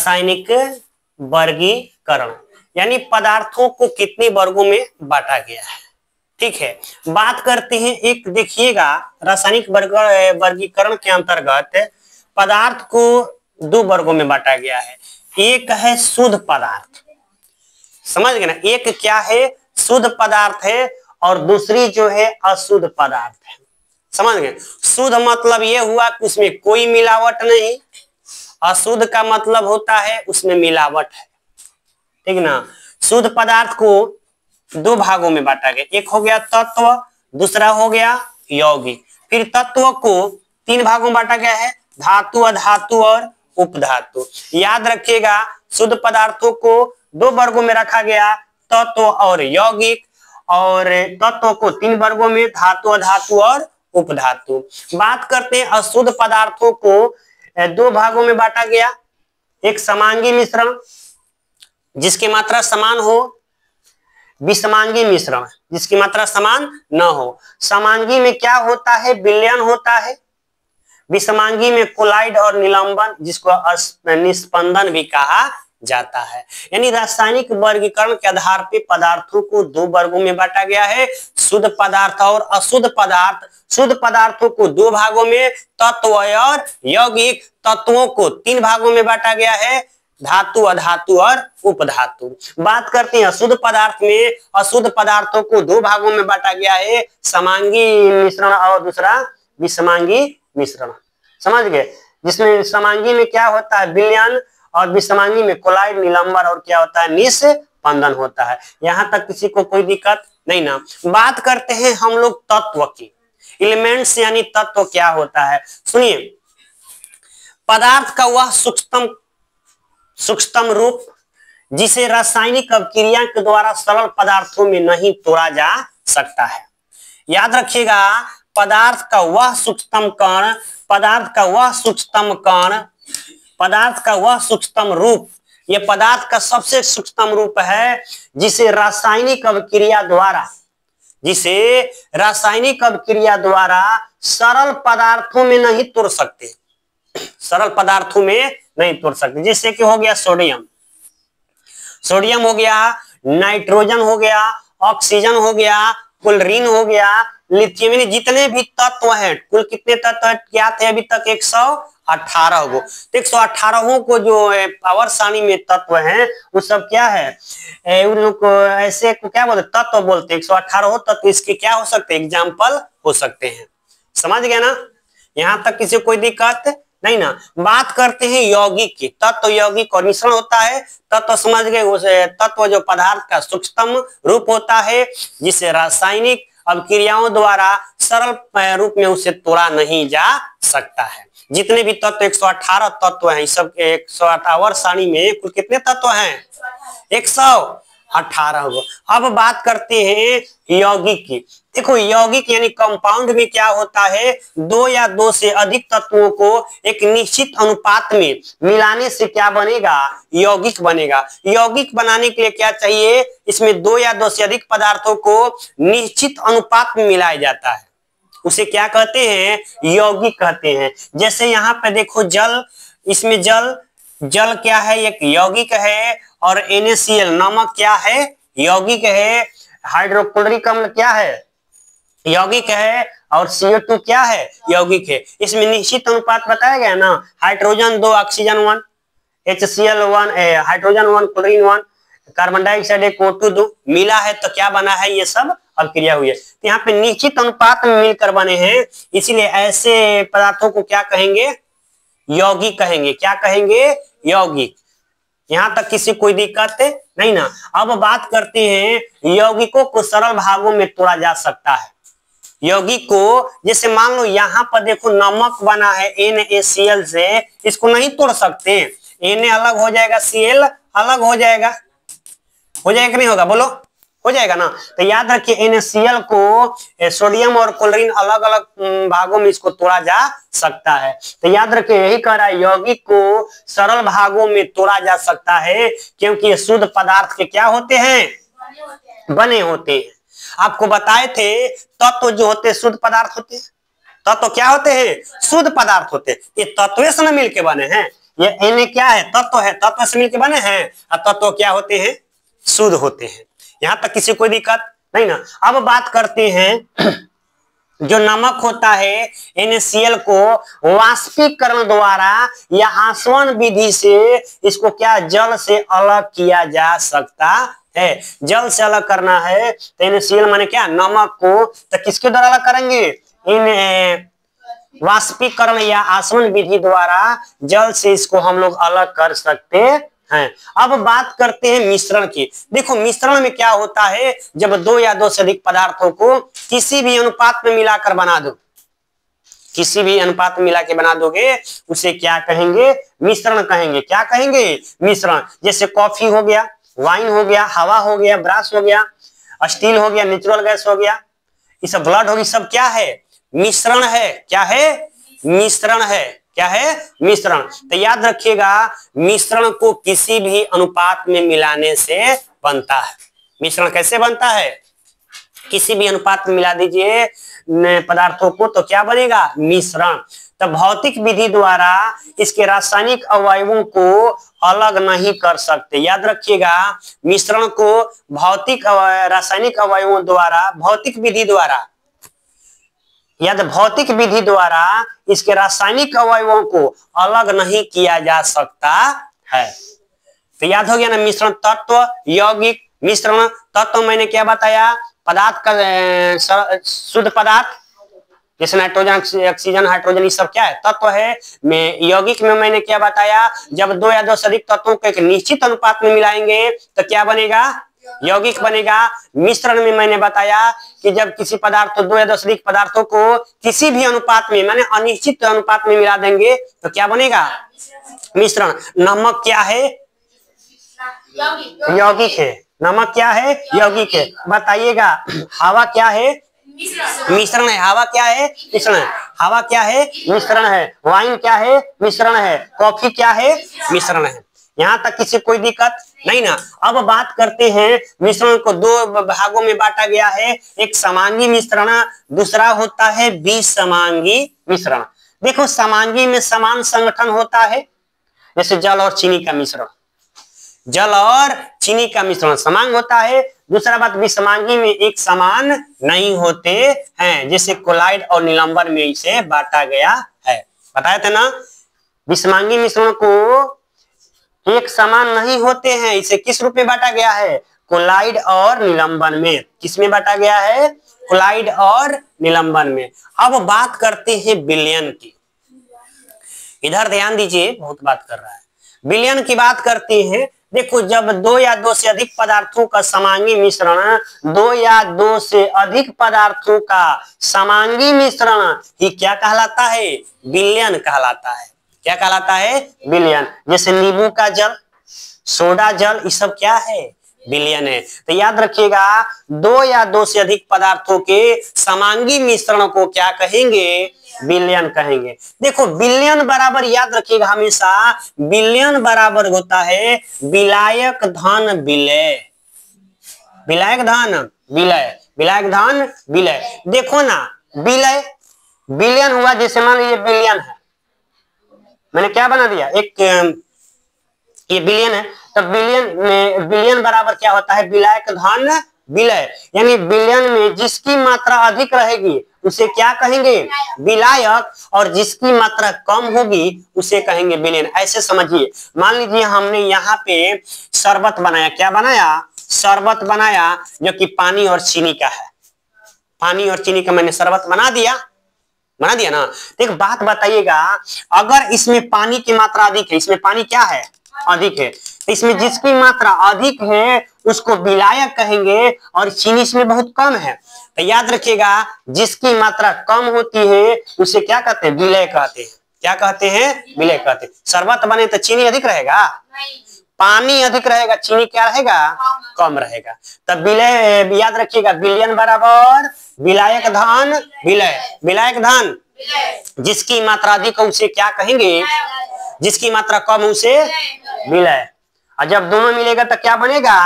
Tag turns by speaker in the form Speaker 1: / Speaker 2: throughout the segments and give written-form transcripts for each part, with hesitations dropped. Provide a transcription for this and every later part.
Speaker 1: रासायनिक वर्गीकरण, यानी पदार्थों को कितने वर्गों में बांटा गया है। ठीक है, बात करते हैं एक, देखिएगा रासायनिक वर्गीकरण के अंतर्गत पदार्थ को दो वर्गों में बांटा गया है। एक है शुद्ध पदार्थ, समझ गए ना, एक क्या है शुद्ध पदार्थ है और दूसरी जो है अशुद्ध पदार्थ है। समझ गए, शुद्ध मतलब ये हुआ कि उसमें कोई मिलावट नहीं, अशुद्ध का मतलब होता है उसमें मिलावट है। ठीक ना, शुद्ध पदार्थ को दो भागों में बांटा गया, एक हो गया तत्व, दूसरा हो गया यौगिक। फिर तत्व को तीन भागों में बांटा गया है, धातु, अधातु और उपधातु। याद रखिएगा शुद्ध पदार्थों को दो वर्गों में रखा गया, तत्व और यौगिक, और तत्व को तीन वर्गों में, धातु, अधातु और उपधातु। बात करते हैं अशुद्ध पदार्थों को दो भागों में बांटा गया, एक समांगी मिश्रण जिसकी मात्रा समान हो, विषमांगी मिश्रण जिसकी मात्रा समान न हो। समांगी में क्या होता है, विलयन होता है, विषमांगी में कोलाइड और निलंबन जिसको निस्पंदन भी कहा जाता है। यानी रासायनिक वर्गीकरण के आधार पर पदार्थों को दो वर्गों में बांटा गया है, शुद्ध पदार्थ और अशुद्ध पदार्थ। शुद्ध पदार्थों को दो भागों में, तत्व और यौगिक। तत्वों को तीन भागों में बांटा गया है, धातु, अधातु और उपधातु। बात करते हैं अशुद्ध पदार्थ में, अशुद्ध पदार्थों को दो भागों में बांटा गया है, समांगी मिश्रण और दूसरा विषमांगी मिश्रण। समझ गए, जिसमें समांगी में क्या होता है विलयन और विषमांगी में कोलाइड, निलंबन और क्या होता है निस्पंदन होता है। यहां तक किसी को कोई दिक्कत नहीं ना। बात करते हैं हम लोग तत्व की, एलिमेंट्स यानी तत्व क्या होता है। सुनिए, पदार्थ का वह सूक्ष्मतम रूप जिसे रासायनिक अभिक्रिया के द्वारा सरल पदार्थों में नहीं तोड़ा जा सकता है। याद रखिएगा, पदार्थ का वह सूक्ष्मतम कण, पदार्थ का वह सूक्ष्मतम कण, पदार्थ का वह सूक्ष्मतम रूप, यह पदार्थ का सबसे सूक्ष्मतम रूप है जिसे रासायनिक अभिक्रिया द्वारा, जिसे रासायनिक अभिक्रिया द्वारा सरल पदार्थों में नहीं तोड़ सकते, सरल पदार्थों में नहीं तोड़ सकते। जैसे कि हो गया सोडियम, सोडियम हो गया, नाइट्रोजन हो गया, ऑक्सीजन हो गया, क्लोरीन हो गया, लिथियम, जितने भी तत्व हैं, कुल कितने तत्व क्या थे अभी तक 118 गो। 118 को जो पावर सारणी में तत्व हैं वो सब क्या है, उन लोग को ऐसे को क्या बोलते, तत्व बोलते हैं। 118 तत्व इसके क्या हो सकते हैं, एग्जाम्पल हो सकते हैं। समझ गए ना, यहां तक किसी कोई दिक्कत नहीं ना। बात करते हैं यौगिक की, तत्व, यौगिक और मिश्रण होता है। तत्व समझ गए, उस तत्व जो पदार्थ का सूक्ष्मतम रूप होता है जिसे रासायनिक अभिक्रियाओं द्वारा सरल रूप में उसे तोड़ा नहीं जा सकता है। जितने भी तत्व 118 तत्व हैं, इस सब 118 सारणी में कुल कितने तत्व हैं, 118 गो। अब बात करते हैं यौगिक की। देखो, यौगिक यानी कंपाउंड में क्या होता है, दो या दो से अधिक तत्वों को एक निश्चित अनुपात में मिलाने से क्या बनेगा, यौगिक बनेगा। यौगिक बनाने के लिए क्या चाहिए, इसमें दो या दो से अधिक पदार्थों को निश्चित अनुपात में मिलाया जाता है, उसे क्या कहते हैं, यौगिक कहते हैं। जैसे यहाँ पे देखो जल, इसमें जल, जल क्या है, एक यौगिक है, और NaCl नमक क्या है, यौगिक है। हाइड्रोक्लोरिक अम्ल क्या है, यौगिक है, और CO2 क्या है, यौगिक है। इसमें निश्चित अनुपात बताया गया ना, hydrogen 2 oxygen 1, HCl 1 hydrogen 1 chlorine 1, carbon dioxide 1 O2 2 मिला है तो क्या बना है, ये सब अभिक्रिया हुई है। तो यहाँ पे निश्चित अनुपात में मिलकर बने हैं, इसीलिए ऐसे पदार्थों को क्या कहेंगे, यौगिक कहेंगे। क्या कहेंगे, यौगिक। यहाँ तक किसी कोई दिक्कत नहीं ना। अब बात करते हैं यौगिकों को सरल भागों में तोड़ा जा सकता है। यौगिक को, जैसे मान लो यहाँ पर देखो नमक बना है NaCl से, इसको नहीं तोड़ सकते, Na अलग हो जाएगा, Cl अलग हो जाएगा, हो जाएगा नहीं होगा, बोलो, हो जाएगा ना। तो याद रखिए NaCl को सोडियम और क्लोरीन अलग अलग भागों में इसको तोड़ा जा सकता है। तो याद रखिए, यही कह रहा है यौगिक को सरल भागों में तोड़ा जा सकता है क्योंकि ये शुद्ध पदार्थ के क्या होते हैं, बने होते हैं। आपको बताए थे तत्व जो होते शुद्ध पदार्थ होते हैं, तत्व क्या होते हैं, शुद्ध पदार्थ होते हैं। ये तत्व से न मिलके बने हैं, ये इन्हें क्या है, तत्व है, तत्व से मिलकर बने हैं और तत्व क्या होते हैं, शुद्ध होते हैं। यहां तक किसी कोई दिक्कत नहीं ना। अब बात करते हैं जो नमक होता है NaCl को वाष्पीकरण द्वारा या आसवन विधि से इसको क्या जल से अलग किया जा सकता है। जल से अलग करना है तो NaCl माने क्या, नमक को, तो किसके द्वारा अलग करेंगे, इन वाष्पीकरण या आसवन विधि द्वारा जल से इसको हम लोग अलग कर सकते हैं। अब बात करते हैं मिश्रण की। देखो मिश्रण में क्या होता है, जब दो या दो से अधिक पदार्थों को किसी भी अनुपात में मिलाकर बना दो, किसी भी अनुपात में मिला के बना दोगे उसे क्या कहेंगे, मिश्रण कहेंगे। क्या कहेंगे, मिश्रण। जैसे कॉफी हो गया, वाइन हो गया, हवा हो गया, ब्रश हो गया, स्टील हो गया, नेचुरल गैस हो गया, ये सब ब्लड होगी, सब क्या है, मिश्रण है। क्या है, मिश्रण है। क्या है, मिश्रण। तो याद रखिएगा मिश्रण को किसी भी अनुपात में मिलाने से बनता है। मिश्रण कैसे बनता है, किसी भी अनुपात में मिला दीजिए पदार्थों को तो क्या बनेगा, मिश्रण। तो भौतिक विधि द्वारा इसके रासायनिक अवयवों को अलग नहीं कर सकते। याद रखिएगा मिश्रण को भौतिक रासायनिक अवयवों द्वारा, भौतिक विधि द्वारा, याद, भौतिक विधि द्वारा इसके रासायनिक अवयवों को अलग नहीं किया जा सकता है। तो याद हो गया ना, मिश्रण तत्व, यौगिक, मिश्रण तत्व मैंने क्या बताया, पदार्थ का शुद्ध पदार्थ जैसे नाइट्रोजन, ऑक्सीजन, हाइड्रोजन, ये सब क्या है, तत्व है। में यौगिक में मैंने क्या बताया, जब दो या दो से अधिक तत्वों को एक निश्चित अनुपात में मिलाएंगे तो क्या बनेगा, यौगिक बनेगा। मिश्रण में मैंने बताया कि जब किसी पदार्थ, दो या दो से अधिक पदार्थों को किसी भी अनुपात में, माने अनिश्चित अनुपात में मिला देंगे तो क्या बनेगा, मिश्रण। नमक क्या है, यौगिक है। नमक क्या है, यौगिक है। बताइएगा हवा क्या है, मिश्रण है। हवा क्या है, मिश्रण है। हवा क्या है, मिश्रण है। वाइन क्या है, मिश्रण है। कॉफी क्या है, मिश्रण है। यहाँ तक किसी कोई दिक्कत नहीं ना। अब बात करते हैं मिश्रण को दो भागों में बांटा गया है, एक समांगी मिश्रण, दूसरा होता है विसमांगी मिश्रण। देखो समांगी में समान संगठन होता है, जैसे जल और चीनी का मिश्रण, जल और चीनी का मिश्रण समान होता है। दूसरा बात, विसमांगी में एक समान नहीं होते हैं, जैसे कोलाइड और निलंबन में इसे बांटा गया है। बताया था ना, विसमांगी मिश्रण को एक समान नहीं होते हैं, इसे किस रूप में बांटा गया है, कोलाइड और निलंबन में। किसमें बांटा गया है, कोलाइड और निलंबन में। अब बात करते हैं विलयन की, इधर ध्यान दीजिए, बहुत बात कर रहा है। विलयन की बात करते हैं। देखो जब दो या दो से अधिक पदार्थों का समांगी मिश्रण, दो या दो से अधिक पदार्थों का समांगी मिश्रण ही क्या कहलाता है, विलयन कहलाता है। क्या कहलाता है, विलयन। जैसे नींबू का जल, सोडा जल, ये सब क्या है, विलयन है। तो याद रखिएगा दो या दो से अधिक पदार्थों के समांगी मिश्रण को क्या कहेंगे, विलयन कहेंगे। देखो विलयन बराबर, याद रखिएगा हमेशा, विलयन बराबर होता है विलायक धन विलय। विलायक धन विलय, विलायक धन विलय। देखो ना विलय, विलयन हुआ, जैसे मान लीजिए विलयन है, मैंने क्या बना दिया, एक ये विलयन है, तो विलयन में विलयन बराबर क्या होता है, विलायक धन विलय। यानी विलयन में जिसकी मात्रा अधिक रहेगी उसे क्या कहेंगे, विलायक, और जिसकी मात्रा कम होगी उसे कहेंगे विलयन। ऐसे समझिए, मान लीजिए हमने यहाँ पे शरबत बनाया, क्या बनाया, शरबत बनाया, जो कि पानी और चीनी का है। पानी और चीनी का मैंने शरबत बना दिया ना। तो एक बात बताइएगा, अगर इसमें पानी की मात्रा अधिक है, इसमें पानी क्या है, अधिक है, तो इसमें जिसकी मात्रा अधिक है उसको विलायक कहेंगे, और चीनी इसमें बहुत कम है। तो याद रखिएगा जिसकी मात्रा कम होती है उसे क्या कहते हैं, विलय कहते हैं। क्या कहते हैं, विलय कहते हैं। शरबत बने तो चीनी अधिक रहेगा, पानी अधिक रहेगा, चीनी क्या रहेगा, कम रहेगा। तब विलय, याद रखिएगा विलयन बराबर विलायक धन विलय। विलायक धन, जिसकी मात्रा अधिक है उसे क्या कहेंगे, जिसकी मात्रा कम उसे विलय। और जब दोनों मिलेगा तो क्या बनेगा,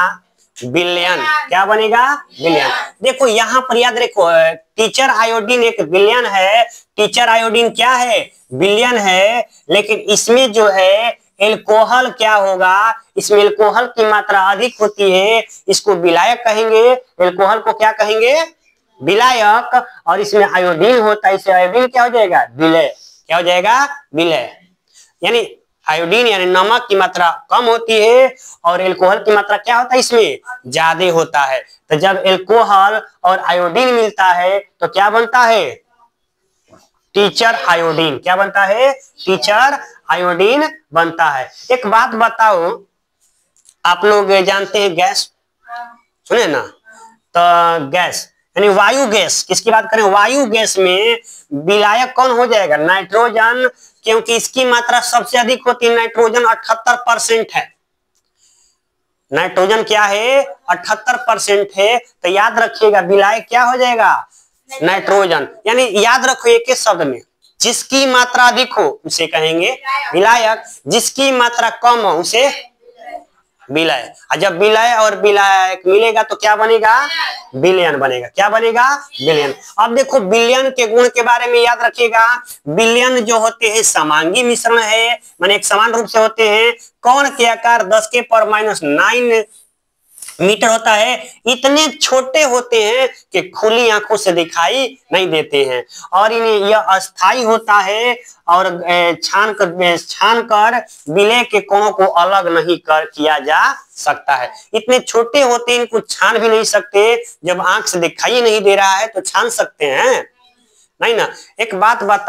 Speaker 1: बिलियन। क्या बनेगा? बिलियन। देखो यहाँ पर याद रखो, टीचर आयोडीन एक बिलियन है, टीचर आयोडीन क्या है? बिलियन है। लेकिन इसमें जो है एल्कोहल क्या होगा? इसमें एल्कोहल की मात्रा अधिक होती है, इसको विलायक कहेंगे। एल्कोहल को क्या कहेंगे? विलायक। और इसमें आयोडीन होता है, इसे आयोडीन क्या हो जाएगा? विलय। क्या हो जाएगा? विलय। यानी आयोडीन यानी नमक की मात्रा कम होती है और एल्कोहल की मात्रा क्या होता है? इसमें ज्यादा होता है। तो जब एल्कोहल और आयोडीन मिलता है तो क्या बनता है? Teacher iodine. क्या बनता है? टीचर आयोडीन बनता है। एक बात बताओ, आप लोग जानते हैं गैस, सुने ना? तो गैस यानी वायु गैस, किसकी बात करें? वायु गैस में विलायक कौन हो जाएगा? नाइट्रोजन, क्योंकि इसकी मात्रा सबसे अधिक होती है। नाइट्रोजन 78% है। नाइट्रोजन क्या है? 78% है। तो याद रखिएगा विलायक क्या हो जाएगा? नाइट्रोजन। यानी याद रखो एक शब्द में, जिसकी मात्रा अधिक हो उसे कहेंगे विलायक, जिसकी मात्रा कम हो उसे विलय। और जब विलय और विलायक मिलेगा तो क्या बनेगा? बिलियन बनेगा। क्या बनेगा? बिलियन। अब देखो बिलियन के गुण के बारे में याद रखिएगा। बिलियन जो होते हैं समांगी मिश्रण है, माने एक समान रूप से होते हैं। कण के आकार 10⁻⁹ मीटर होता है। इतने छोटे होते हैं कि खुली आंखों से दिखाई नहीं देते हैं और इन्हें यह अस्थाई होता है और छान कर विलय के कणों को अलग नहीं किया जा सकता है। इतने छोटे होते हैं, इनको छान भी नहीं सकते। जब आंख से दिखाई नहीं दे रहा है तो छान सकते हैं? नहीं ना। एक बात बता